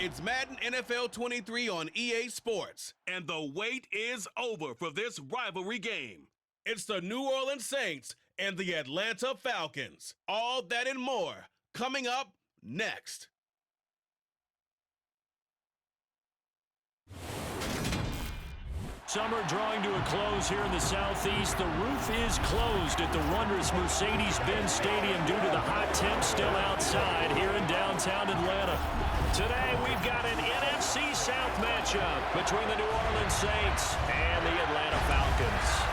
It's Madden NFL 23 on EA Sports, and the wait is over for this rivalry game. It's the New Orleans Saints and the Atlanta Falcons. All that and more coming up next. Summer drawing to a close here in the Southeast. The roof is closed at the wondrous Mercedes-Benz Stadium due to the hot temps still outside here in downtown Atlanta. Today we've got an NFC South matchup between the New Orleans Saints and the Atlanta Falcons.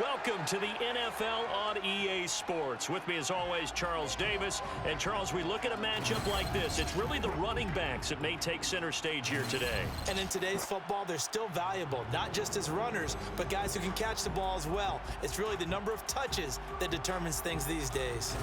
Welcome to the NFL on EA Sports. With me as always, Charles Davis. And Charles, we look at a matchup like this. It's really the running backs that may take center stage here today. And in today's football, they're still valuable, not just as runners, but guys who can catch the ball as well. It's really the number of touches that determines things these days.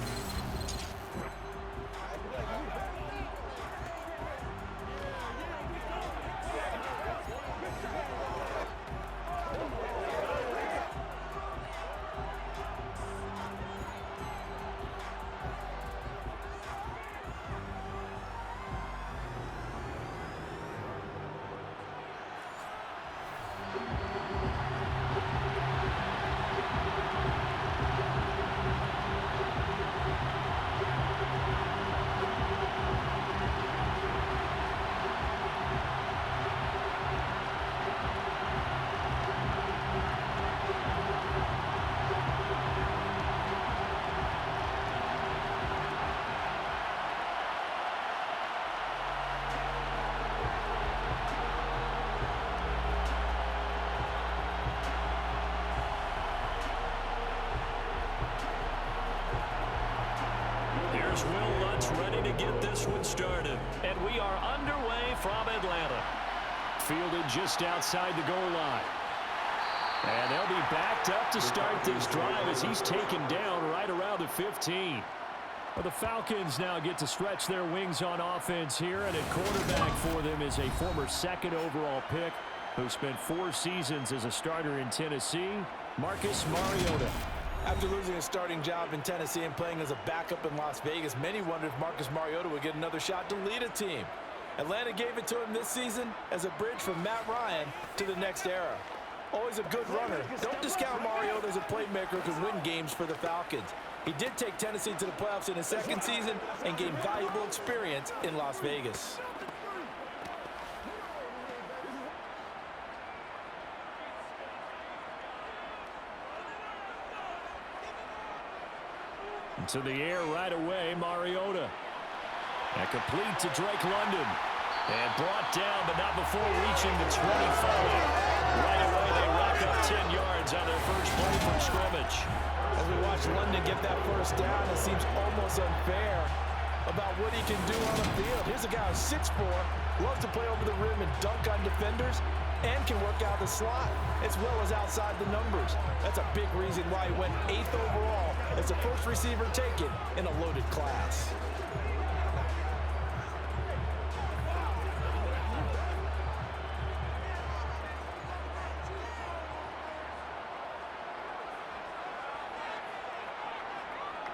Ready to get this one started. And we are underway from Atlanta. Fielded just outside the goal line. And they'll be backed up to start this drive as he's taken down right around the 15. Well, the Falcons now get to stretch their wings on offense here, and at quarterback for them is a former second overall pick who spent 4 seasons as a starter in Tennessee, Marcus Mariota. After losing his starting job in Tennessee and playing as a backup in Las Vegas, many wondered if Marcus Mariota would get another shot to lead a team. Atlanta gave it to him this season as a bridge from Matt Ryan to the next era. Always a good runner. Don't discount Mariota as a playmaker who can win games for the Falcons. He did take Tennessee to the playoffs in his second season and gained valuable experience in Las Vegas. To the air right away, Mariota. And complete to Drake London. And brought down, but not before reaching the 25. Right away, they rack up 10 yards on their first play from scrimmage. As we watch London get that first down, it seems almost unfair about what he can do on the field. Here's a guy who's 6'4", loves to play over the rim and dunk on defenders, and can work out the slot as well as outside the numbers. That's a big reason why he went 8th overall as the first receiver taken in a loaded class.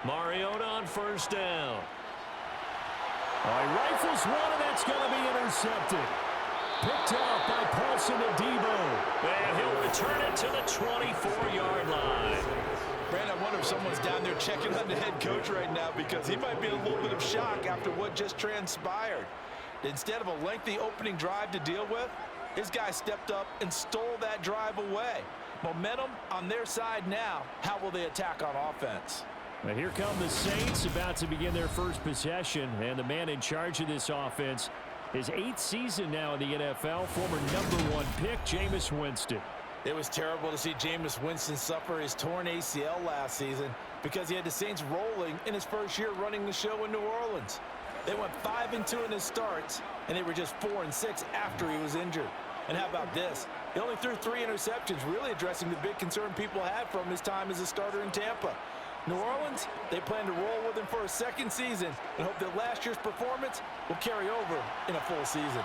Mariota on first down. He rifles one, and that's going to be intercepted. Picked up by Paulson Adebo. And he'll return it to the 24-yard line. Brand, I wonder if someone's down there checking on the head coach right now because he might be in a little bit of shock after what just transpired. Instead of a lengthy opening drive to deal with, his guy stepped up and stole that drive away. Momentum on their side now. How will they attack on offense? Now here come the Saints about to begin their first possession, and the man in charge of this offense, his 8th season now in the NFL, former #1 pick, Jameis Winston. It was terrible to see Jameis Winston suffer his torn ACL last season because he had the Saints rolling in his first year running the show in New Orleans. They went 5-2 in his starts, and they were just 4-6 after he was injured. And how about this? He only threw 3 interceptions, really addressing the big concern people had from his time as a starter in Tampa. New Orleans, they plan to roll with him for a second season and hope that last year's performance will carry over in a full season.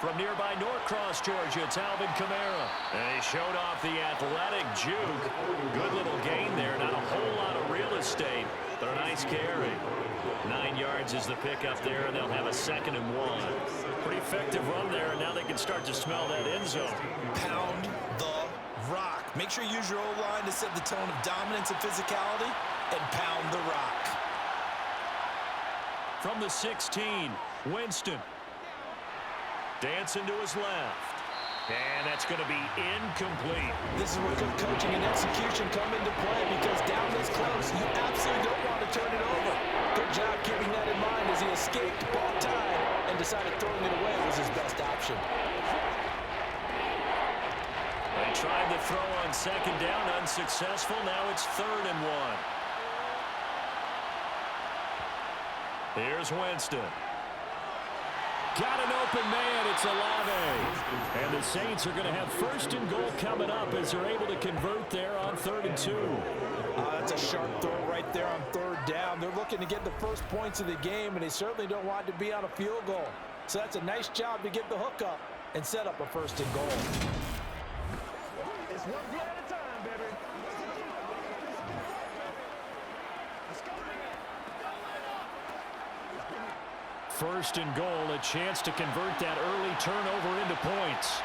From nearby Norcross, Georgia, it's Alvin Kamara. And he showed off the athletic juke. Good little gain there. Not a whole lot of real estate, but a nice carry. 9 yards is the pickup there, and they'll have a 2nd and 1. Pretty effective run there, and now they can start to smell that end zone. Pound the rock. Make sure you use your O-line to set the tone of dominance and physicality, and pound the rock. From the 16, Winston. Dancing to his left. And that's going to be incomplete. This is where good coaching and execution come into play, because down this close, you absolutely don't want to turn it over. Good job keeping that in mind as he escaped, ball tied, and decided throwing it away was his best option. They tried to throw on 2nd down, unsuccessful. Now it's 3rd and 1. Here's Winston. Got an open man. It's Olave. And the Saints are going to have 1st and goal coming up as they're able to convert there on 3rd and 2. That's a sharp throw right there on 3rd down. They're looking to get the first points of the game, and they certainly don't want to be on a field goal. So that's a nice job to get the hook up and set up a 1st and goal. It's one play at a time, baby. Let's go. 1st and goal, a chance to convert that early turnover into points.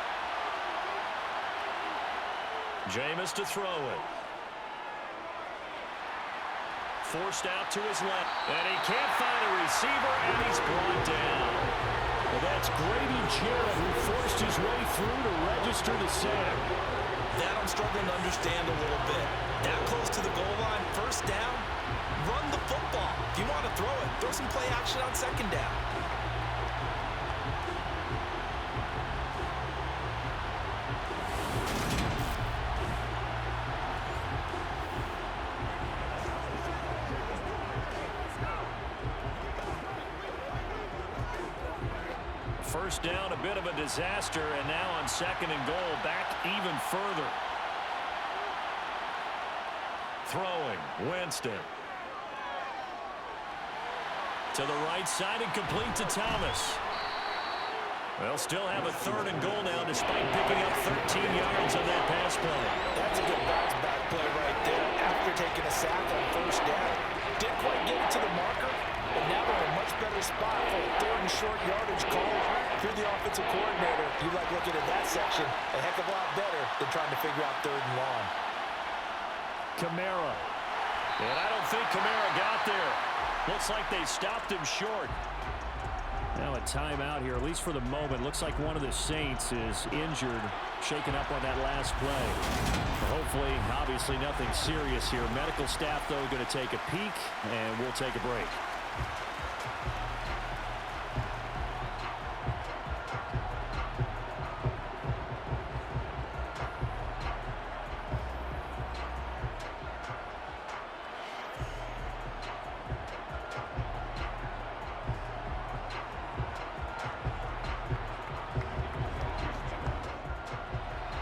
Jameis to throw it. Forced out to his left. And he can't find a receiver, and he's brought down. Well, that's Grady Jarrett, who forced his way through to register the sack. That I'm struggling to understand a little bit. That close to the goal line, 1st down, run the football. If you want to throw it, throw some play action on 2nd down. First down, a bit of a disaster, and now on 2nd and goal, back even further. Throwing, Winston. To the right side and complete to Thomas. They'll still have a 3rd and goal now despite picking up 13 yards on that pass play. That's a good bounce back play right there after taking a sack on 1st down. Didn't quite get it to the marker, but now they're in a much better spot for a 3rd and short yardage call through the offensive coordinator. You like looking at that section a heck of a lot better than trying to figure out 3rd and long. Kamara. And I don't think Kamara got there. Looks like they stopped him short. Now a timeout here, at least for the moment. Looks like one of the Saints is injured, shaken up on that last play. Hopefully, obviously nothing serious here. Medical staff, though, going to take a peek, and we'll take a break.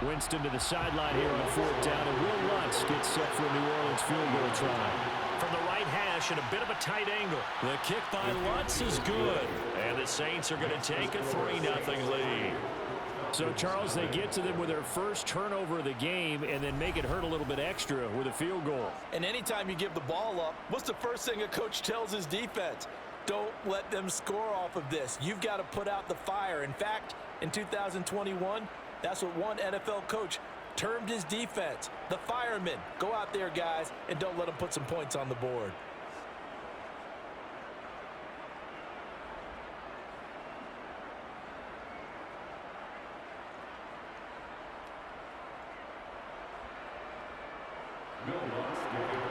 Winston to the sideline here on 4th down, and Will Lutz gets set for a New Orleans field goal try. From the right hash at a bit of a tight angle. The kick by Lutz is good, and the Saints are going to take a 3-0 lead. So, Charles, they get to them with their first turnover of the game and then make it hurt a little bit extra with a field goal. And anytime you give the ball up, what's the first thing a coach tells his defense? Don't let them score off of this. You've got to put out the fire. In fact, in 2021, that's what one NFL coach termed his defense. The firemen. Go out there, guys, and don't let them put some points on the board.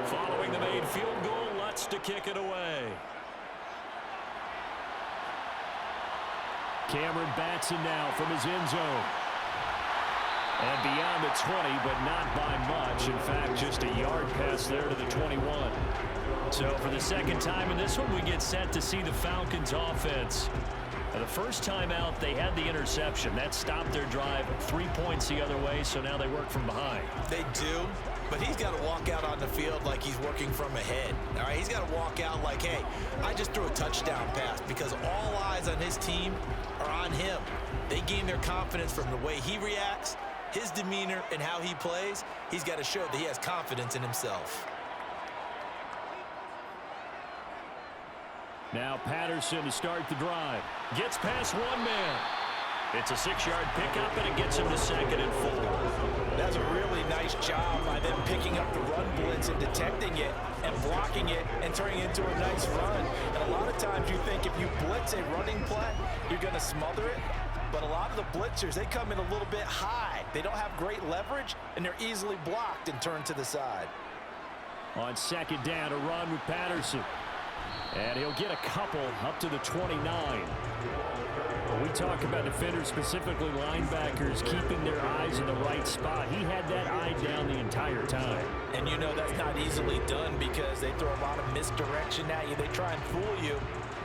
Following the made field goal, Lutz to kick it away. Cameron Batson now from his end zone. And beyond the 20, but not by much. In fact, just a yard pass there to the 21. So for the second time in this one, we get set to see the Falcons offense The first time out, they had the interception. That stopped their drive 3 points the other way, so now they work from behind. They do, but he's got to walk out on the field like he's working from ahead. All right, he's got to walk out like, hey, I just threw a touchdown pass, because all eyes on his team are on him. They gain their confidence from the way he reacts, his demeanor, and how he plays. He's got to show that he has confidence in himself. Now Patterson to start the drive. Gets past one man. It's a 6-yard pickup, and it gets him to 2nd and 4. That's a really nice job by them picking up the run blitz and detecting it and blocking it and turning it into a nice run. And a lot of times you think if you blitz a running play, you're going to smother it. But a lot of the blitzers, they come in a little bit high. They don't have great leverage, and they're easily blocked and turned to the side. On 2nd down, a run with Patterson. And he'll get a couple up to the 29. When we talk about defenders, specifically linebackers, keeping their eyes in the right spot, he had that eye down the entire time. And you know that's not easily done, because they throw a lot of misdirection at you. They try and fool you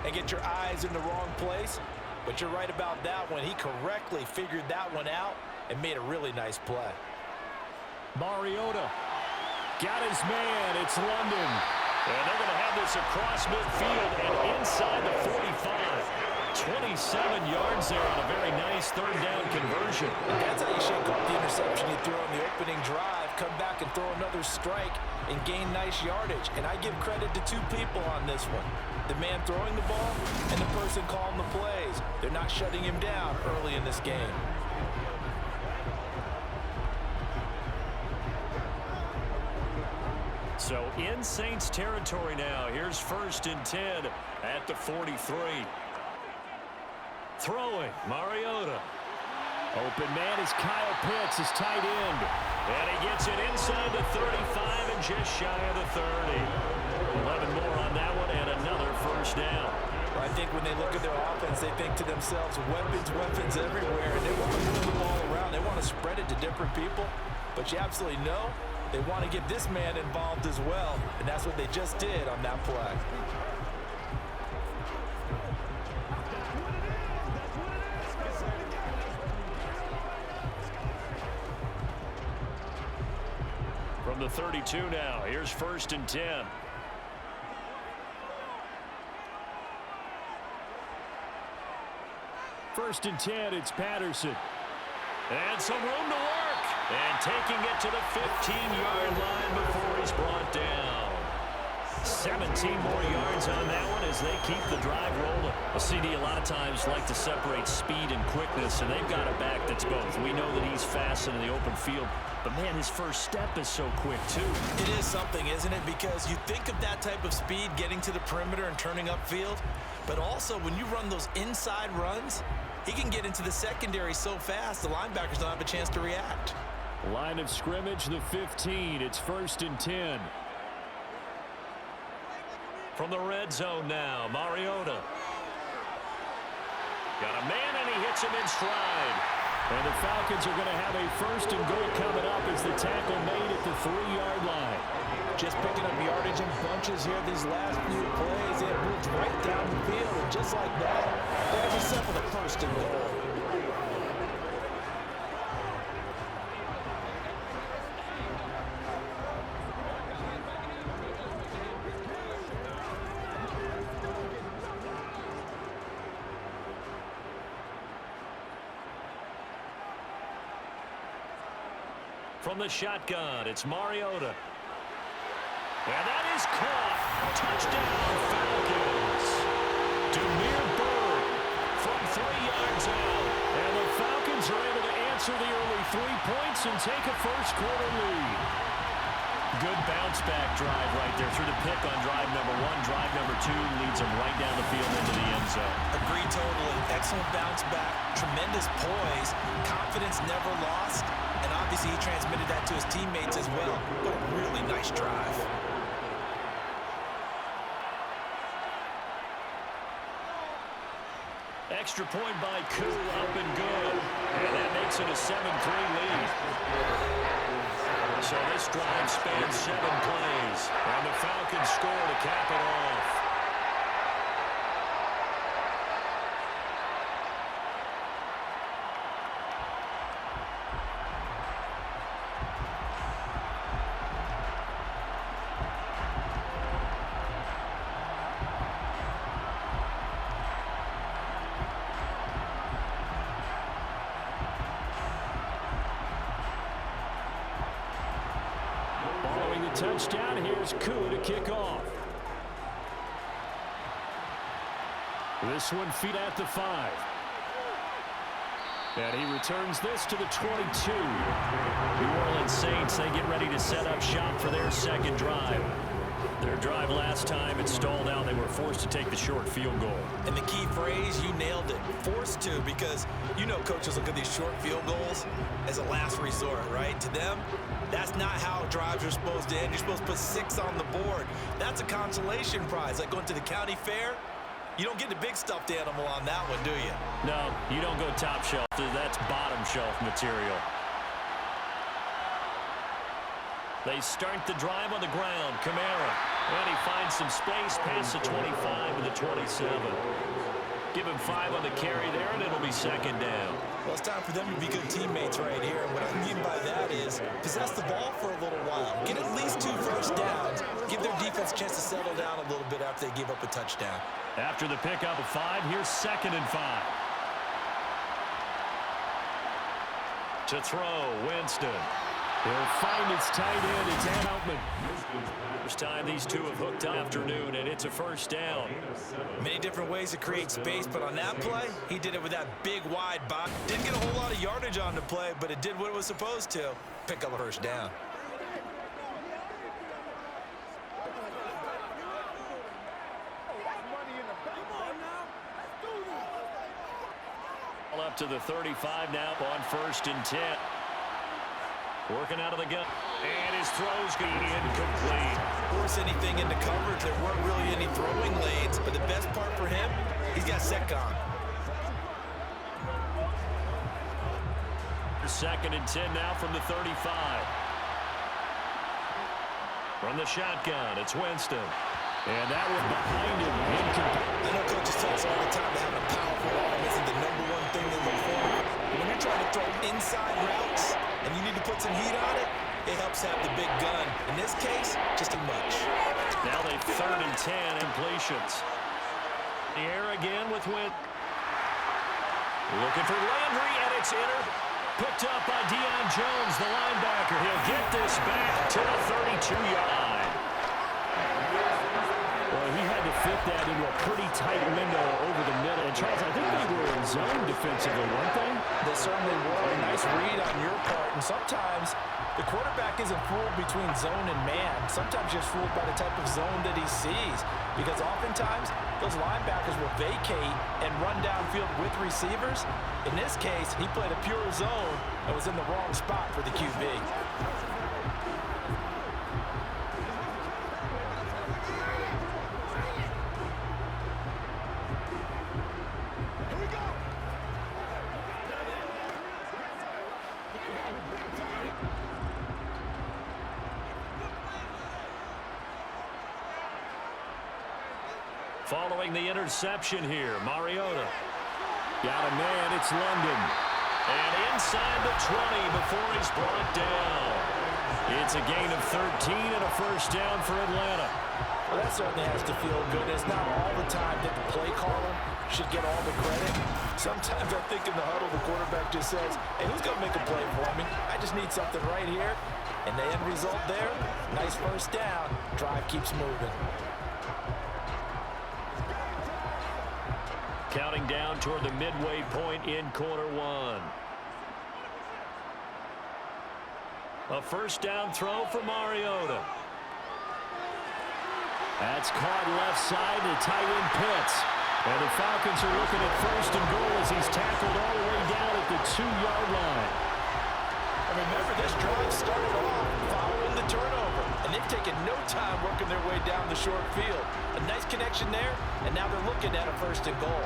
and get your eyes in the wrong place. But you're right about that one. He correctly figured that one out and made a really nice play. Mariota got his man. It's London. And they're going to have this across midfield and inside the 45. 27 yards there on a very nice 3rd down conversion. That's how you shake off the interception you threw on the opening drive, come back and throw another strike and gain nice yardage. And I give credit to 2 people on this one. The man throwing the ball and the person calling the plays. They're not shutting him down early in this game. So in Saints territory now. Here's 1st and 10 at the 43. Throwing, Mariota. Open man is Kyle Pitts, his tight end. And he gets it inside the 35 and just shy of the 30. 11 more on that one and another 1st down. I think when they look at their offense, they think to themselves, weapons, weapons everywhere. And they want to move the ball around. They want to spread it to different people. But you absolutely know they want to get this man involved as well. And that's what they just did on that play. From the 32 now, here's 1st and 10. First and 10, it's Patterson. And some room to work. And taking it to the 15-yard line before he's brought down. 17 more yards on that one as they keep the drive rolling. A CD a lot of times like to separate speed and quickness, and they've got a back that's both. We know that he's fast in the open field, but man, his first step is so quick too. It is something, isn't it? Because you think of that type of speed getting to the perimeter and turning upfield, but also when you run those inside runs, he can get into the secondary so fast the linebackers don't have a chance to react. Line of scrimmage, the 15. It's 1st and 10. From the red zone now, Mariota. Got a man, and he hits him in stride. And the Falcons are going to have a 1st and goal coming up as the tackle made at the 3-yard line. Just picking up yardage in bunches here these last few plays. They have moved right down the field, and just like that, they're going to be set for the 1st and goal. From the shotgun, it's Mariota. And that is caught. Touchdown, Falcons. Demir Bird from 3 yards out. And the Falcons are able to answer the early 3 points and take a first-quarter lead. Good bounce-back drive right there through the pick on drive number 1. Drive number 2 leads them right down the field into the end zone. Agree totally. Excellent bounce back. Tremendous poise. Confidence never lost. And obviously he transmitted that to his teammates as well. But a really nice drive. Extra point by Koo, up and good. And that makes it a 7-3 lead. So this drive spans 7 plays. And the Falcons score to cap it off. touchdown. Here's Koo to kick off. This one feet at the 5. And he returns this to the 22. New Orleans Saints, they get ready to set up shop for their second drive. Their drive last time, it stalled out. They were forced to take the short field goal. And the key phrase, you nailed it, forced to, because you know coaches look at these short field goals as a last resort, right? To them, that's not how drives are supposed to end. You're supposed to put 6 on the board. That's a consolation prize, like going to the county fair. You don't get the big stuffed animal on that one, do you? No, you don't go top shelf. That's bottom shelf material. They start the drive on the ground. Kamara. And he finds some space past the 25 to the 27. Give him 5 on the carry there, and it'll be second down. Well, it's time for them to be good teammates right here. And what I mean by that is possess the ball for a little while. Get at least 2 first downs. Give their defense a chance to settle down a little bit after they give up a touchdown. After the pickup of 5, here's 2nd and 5. To throw, Winston. He'll find its tight end. It's Altman. First time these two have hooked up afternoon, and it's a first down. Many different ways to create space, but on that play, he did it with that big, wide body. Didn't get a whole lot of yardage on the play, but it did what it was supposed to. Pick up a first down. Up to the 35 now on 1st and 10. Working out of the gun. And his throw's going incomplete. Force anything into coverage. There weren't really any throwing lanes, but the best part for him, he's got SecCom. 2nd and 10 now from the 35. From the shotgun, it's Winston. And that one behind him. I know coaches tell us all the time that having a powerful arm isn't the #1 thing they look for. When you're trying to throw inside routes and you need to put some heat on it, it helps have the big gun. In this case, just too much. Now they 3rd and 10 completions. The air again with Wint. Looking for Landry, and it's picked up by Deion Jones, the linebacker. He'll get this back to the 32-yard line. Well, he had to fit that into a pretty tight window over the middle. And, Charles, I think they were in zone defensively, weren't they? They certainly were. A nice read on your part. And sometimes the quarterback isn't fooled between zone and man. Sometimes just fooled by the type of zone that he sees. Because oftentimes, those linebackers will vacate and run downfield with receivers. In this case, he played a pure zone and was in the wrong spot for the QB. Following the interception here, Mariota. Got a man, it's London. And inside the 20 before he's brought down. It's a gain of 13 and a first down for Atlanta. Well, that certainly has to feel good. It's not all the time that the play caller should get all the credit. Sometimes I think in the huddle, the quarterback just says, hey, who's going to make a play for me? I just need something right here. And the end result there, nice first down. Drive keeps moving. Counting down toward the midway point in quarter 1. A first down throw for Mariota. That's caught left side to tight end Pitts. And the Falcons are looking at 1st and goal as he's tackled all the way down at the 2-yard line. And remember, this drive started off following the turnover. And they've taken no time working their way down the short field. A nice connection there, and now they're looking at a 1st and goal.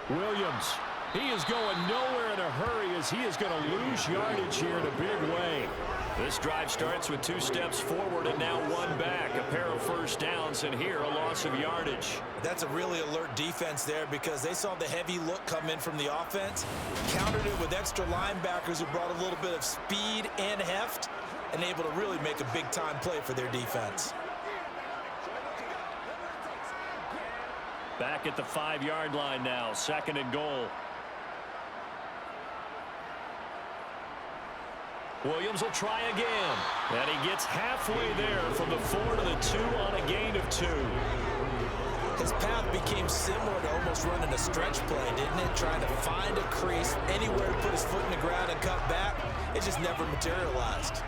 Williams He is going nowhere in a hurry as he is going to lose yardage here in a big way. This drive starts with 2 steps forward and now 1 back. A pair of first downs, and here a loss of yardage. That's a really alert defense there because they saw the heavy look come in from the offense, countered it with extra linebackers who brought a little bit of speed and heft, and able to really make a big-time play for their defense. Back at the 5-yard line now, 2nd and goal. Williams will try again. And he gets halfway there from the 4 to the 2 on a gain of 2. His path became similar to almost running a stretch play, didn't it? Trying to find a crease, anywhere to put his foot in the ground and cut back. It just never materialized.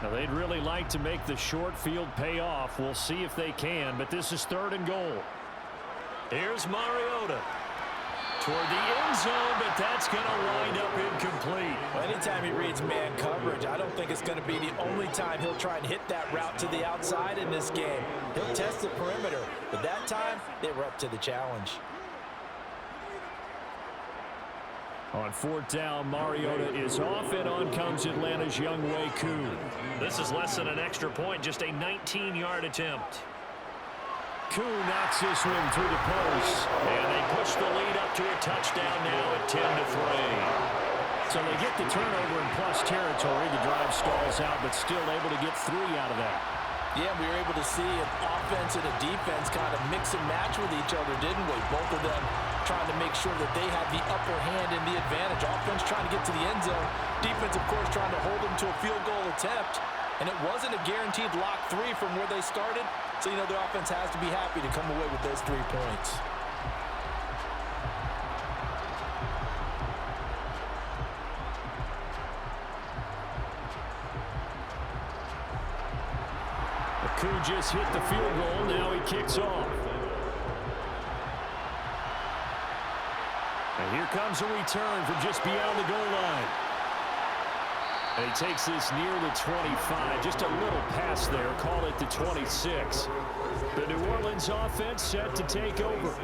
Now they'd really like to make the short field pay off. We'll see if they can, but this is 3rd and goal. Here's Mariota. Toward the end zone, but that's going to wind up incomplete. Well, anytime he reads man coverage, I don't think it's going to be the only time he'll try and hit that route to the outside in this game. He'll test the perimeter, but that time they were up to the challenge. On 4th down, Mariota is off, and on comes Atlanta's Younghoe Koo. This is less than an extra point, just a 19-yard attempt. Koo knocks this one through the post, and they push the lead up to a touchdown now at 10-3. So they get the turnover in plus territory. The drive stalls out, but still able to get 3 out of that. Yeah, we were able to see an offense and a defense kind of mix and match with each other, didn't we? Both of them trying to make sure that they have the upper hand and the advantage. Offense trying to get to the end zone. Defense, of course, trying to hold them to a field goal attempt. And it wasn't a guaranteed lock 3 from where they started. So, you know, the offense has to be happy to come away with those 3 points. Koo just hit the field goal. Now he kicks off. And here comes a return from just beyond the goal line. And he takes this near the 25. Just a little pass there. Call it the 26. The New Orleans offense set to take over.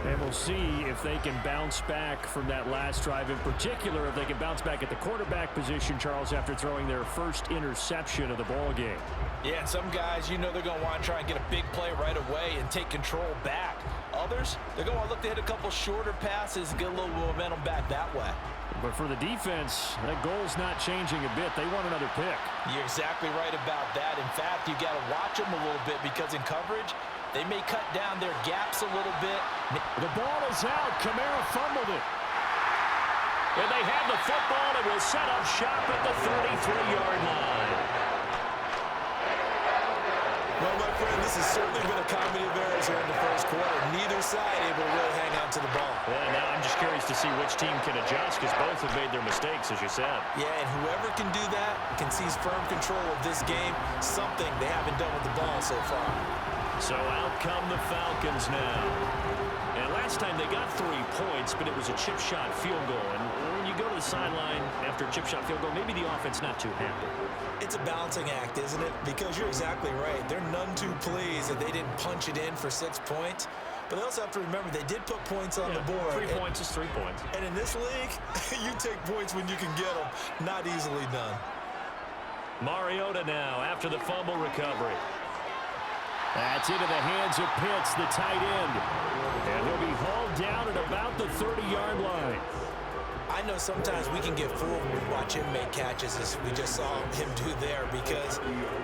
And we'll see if they can bounce back from that last drive. In particular, if they can bounce back at the quarterback position, Charles, after throwing their first interception of the ball game. Yeah, and some guys, you know they're going to want to try and get a big play right away and take control back. Others, they're going to look to hit a couple shorter passes and get a little momentum back that way. But for the defense, that goal's not changing a bit. They want another pick. You're exactly right about that. In fact, you got to watch them a little bit because in coverage, they may cut down their gaps a little bit. The ball is out. Kamara fumbled it. And they have the football and will set up shop at the 33-yard line. Well, my friend, this has certainly been a comedy of errors here in the first quarter. Neither side able to really hang on to the ball. Well, now I'm just curious to see which team can adjust because both have made their mistakes, as you said. Yeah, and whoever can do that can seize firm control of this game, something they haven't done with the ball so far. So out come the Falcons now. And last time they got 3 points, but it was a chip shot field goal. And when you go to the sideline after a chip shot field goal, maybe the offense not too happy. It's a balancing act, isn't it? Because you're exactly right. They're none too pleased that they didn't punch it in for 6 points. But they also have to remember they did put points on the board. 3 points is 3 points. And in this league, you take points when you can get them. Not easily done. Mariota now after the fumble recovery. That's into the hands of Pitts, the tight end. And he'll be hauled down at about the 30-yard line. I know sometimes we can get fooled when we watch him make catches, as we just saw him do there, because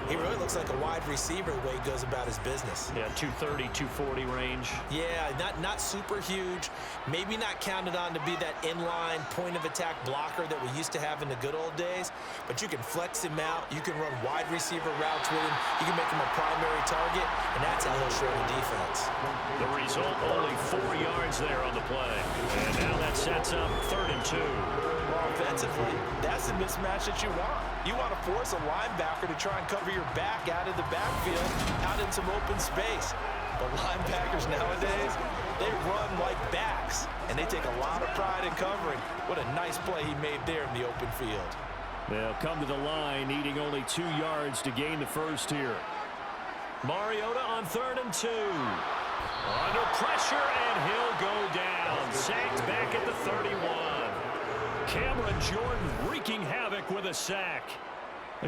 he really looks like a wide receiver the way he goes about his business. Yeah, 230, 240 range. Yeah, not super huge. Maybe not counted on to be that inline point-of-attack blocker that we used to have in the good old days, but you can flex him out. You can run wide receiver routes with him. You can make him a primary target, and that's how he'll shred a defense. The result, only 4 yards there on the play. And now that sets up 3rd and 2. Well, offensively, that's the mismatch that you want. You want to force a linebacker to try and cover your back out of the backfield, out in some open space. But linebackers nowadays, they run like backs, and they take a lot of pride in covering. What a nice play he made there in the open field. They'll come to the line, needing only 2 yards to gain the first here. Mariota on 3rd and 2. Under pressure, and he'll go down. Sacked back at the 31. Cameron Jordan wreaking havoc with a sack.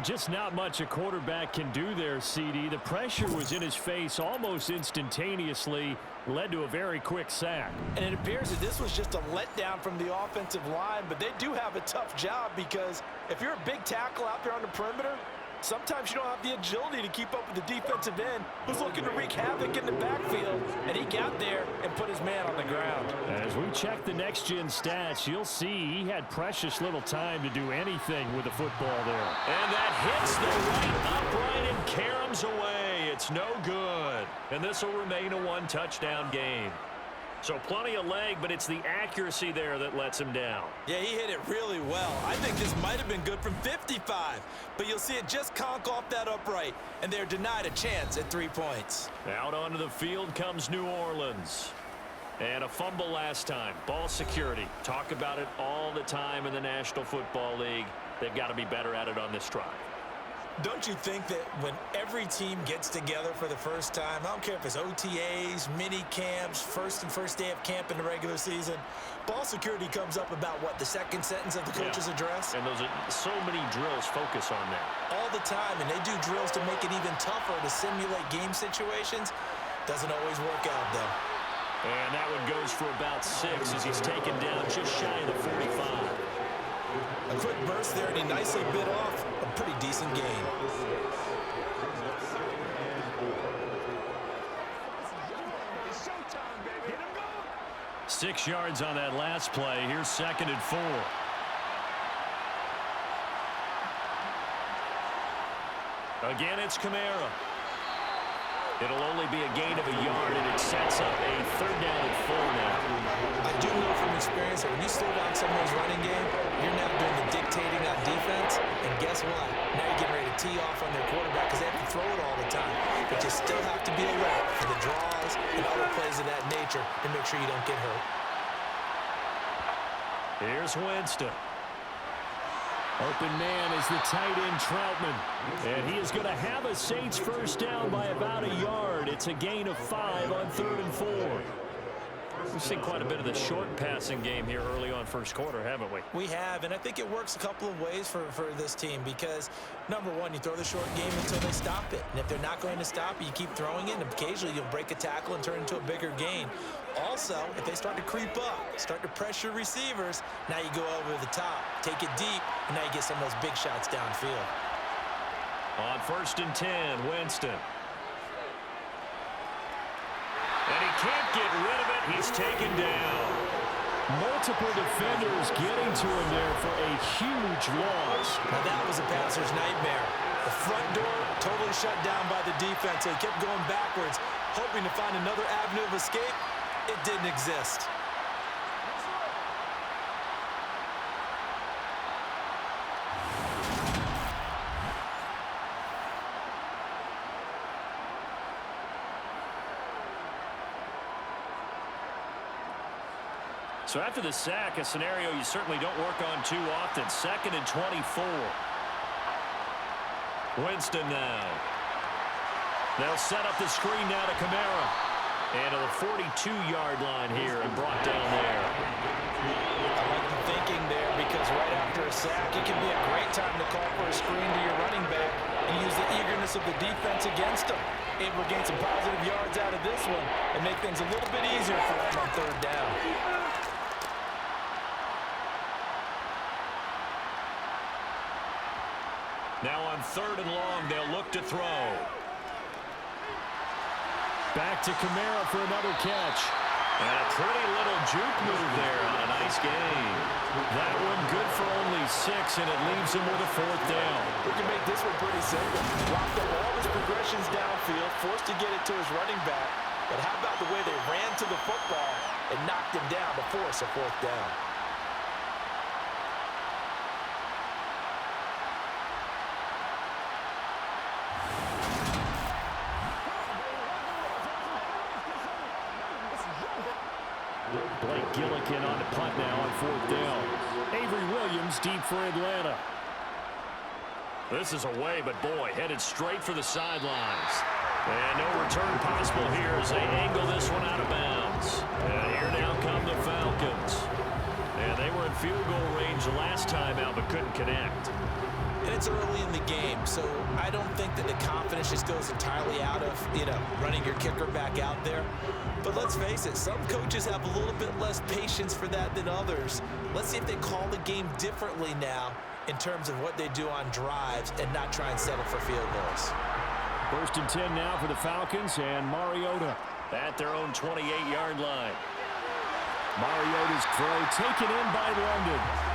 Just not much a quarterback can do there, CD. The pressure was in his face almost instantaneously, led to a very quick sack. And it appears that this was just a letdown from the offensive line, but they do have a tough job because if you're a big tackle out there on the perimeter, sometimes you don't have the agility to keep up with the defensive end who's looking to wreak havoc in the backfield, and he got there and put his man on the ground. As we check the next-gen stats, you'll see he had precious little time to do anything with the football there. And that hits the right upright and caroms away. It's no good. And this will remain a one-touchdown game. So plenty of leg, but it's the accuracy there that lets him down. Yeah, he hit it really well. I think this might have been good from 55, but you'll see it just conk off that upright, and they're denied a chance at 3 points. Out onto the field comes New Orleans. And a fumble last time. Ball security. Talk about it all the time in the National Football League. They've got to be better at it on this drive. Don't you think that when every team gets together for the first time, I don't care if it's OTAs, mini camps, first day of camp in the regular season, ball security comes up about, what, the second sentence of the coach's address? And those are so many drills focus on that. All the time, and they do drills to make it even tougher to simulate game situations. Doesn't always work out, though. And that one goes for about 6 as he's taken down just shy of the 45. A quick burst there, and he nicely bit off a pretty decent gain. It's showtime, baby. Get him going. 6 yards on that last play. Here's 2nd and 4. Again, it's Kamara. It'll only be a gain of a yard, and it sets up a 3rd down and 4 now. I do know from experience that when you slow down someone's running game, you're now doing the dictating on defense, and guess what? Now you're getting ready to tee off on their quarterback because they have to throw it all the time. But you still have to be alert for the draws and other plays of that nature to make sure you don't get hurt. Here's Winston. Open man is the tight end Troutman. And he is going to have a Saints first down by about a yard. It's a gain of 5 on 3rd and 4. We've seen quite a bit of the short passing game here early on first quarter, haven't we? We have, and I think it works a couple of ways for this team because, number one, you throw the short game until they stop it. And if they're not going to stop it, you keep throwing it, and occasionally you'll break a tackle and turn it into a bigger gain. Also, if they start to creep up, start to pressure receivers, now you go over the top, take it deep, and now you get some of those big shots downfield. On 1st and 10, Winston. And he can't get rid of it. He's taken down. Multiple defenders getting to him there for a huge loss. Now that was a passer's nightmare. The front door totally shut down by the defense. They kept going backwards, hoping to find another avenue of escape. It didn't exist. So after the sack, a scenario you certainly don't work on too often. 2nd and 24. Winston now. They'll set up the screen now to Kamara. And to the 42-yard line here and brought down there. I like the thinking there because right after a sack, it can be a great time to call for a screen to your running back and use the eagerness of the defense against them. Able to gain some positive yards out of this one and make things a little bit easier for them on 3rd down. Now on 3rd and long, they'll look to throw. Back to Kamara for another catch. And a pretty little juke move there on a nice gain. That one good for only 6, and it leaves him with a 4th down. We can make this one pretty simple. Locked up all his progressions downfield, forced to get it to his running back. But how about the way they ran to the football and knocked him down to force a 4th down? Gillikin on the punt now on 4th down. Avery Williams deep for Atlanta. This is away, but boy, headed straight for the sidelines. And no return possible here as they angle this one out of bounds. And here now come the Falcons. And they were in field goal range last time out, but couldn't connect. And it's early in the game, so I don't think that the confidence just goes entirely out of, running your kicker back out there. But let's face it, some coaches have a little bit less patience for that than others. Let's see if they call the game differently now in terms of what they do on drives and not try and settle for field goals. 1st and 10 now for the Falcons, and Mariota at their own 28-yard line. Mariota's throw taken in by London.